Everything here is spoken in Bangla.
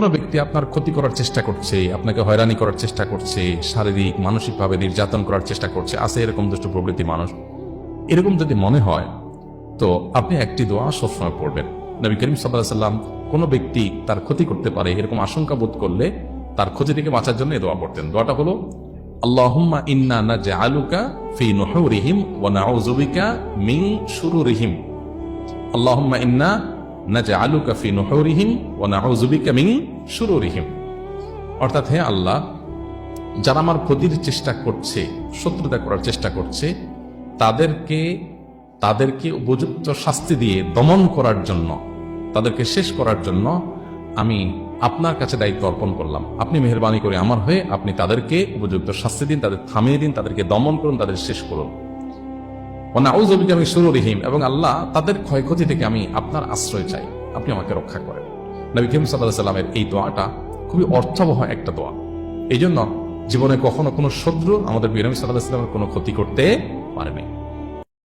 কোনো ব্যক্তি আপনার ক্ষতি করার চেষ্টা করছে, আপনাকে হয়রানি করার চেষ্টা করছে, শারীরিক মানসিকভাবে নির্যাতন করার চেষ্টা করছে, আছে এরকম দুষ্ট প্রবৃত্তির মানুষ, এরকম যদি মনে হয় তো আপনি একটি দোয়া সবসময় পড়বেন। নবী করিম সাল্লাল্লাহু আলাইহি ওয়াসাল্লাম কোনো ব্যক্তি তার ক্ষতি করতে পারে এরকম আশঙ্কা বোধ করলে তার ক্ষতি থেকে বাঁচার জন্য এই দোয়া পড়তেন। দোয়াটা হলো আল্লাহুম্মা ইন্না নাজআলুকা ফি নুহুরিহিম ওয়া নাউযু বিকা মিন শুরুরিহিম। আল্লাহুম্মা ইন্না নাজআলুকা ফি নুহুরিহিম ওয়া নাউযু বিকা মিন শুরুরিহিম। অর্থাৎ, হে আল্লাহ, যারা আমার ক্ষতির চেষ্টা করছে, শত্রুতা করার চেষ্টা করছে, তাদেরকে উপযুক্ত শাস্তি দিয়ে দমন করার জন্য, তাদেরকে শেষ করার জন্য আমি আপনার কাছে দায়িত্ব অর্পণ করলাম। আপনি মেহেরবানি করে আমার হয়ে আপনি তাদেরকে উপযুক্ত শাস্তি দিন, তাদের থামিয়ে দিন, তাদেরকে দমন করুন, তাদের শেষ করুন। নাউযু বিকা মিন শুরুরিহিম, এবং আল্লাহ তাদের ক্ষয়ক্ষতি থেকে আমি আপনার আশ্রয় চাই, আপনি আমাকে রক্ষা করেন। নবী করিম সাল্লাল্লাহু আলাইহি ওয়াসাল্লামের এই দোয়াটা খুবই অর্থবহ একটা দোয়া। এই জন্য জীবনে কখনো কোনো শত্রু আমাদের নবী সাল্লাল্লাহু আলাইহি ওয়াসাল্লামের কোনো ক্ষতি করতে পারেনি।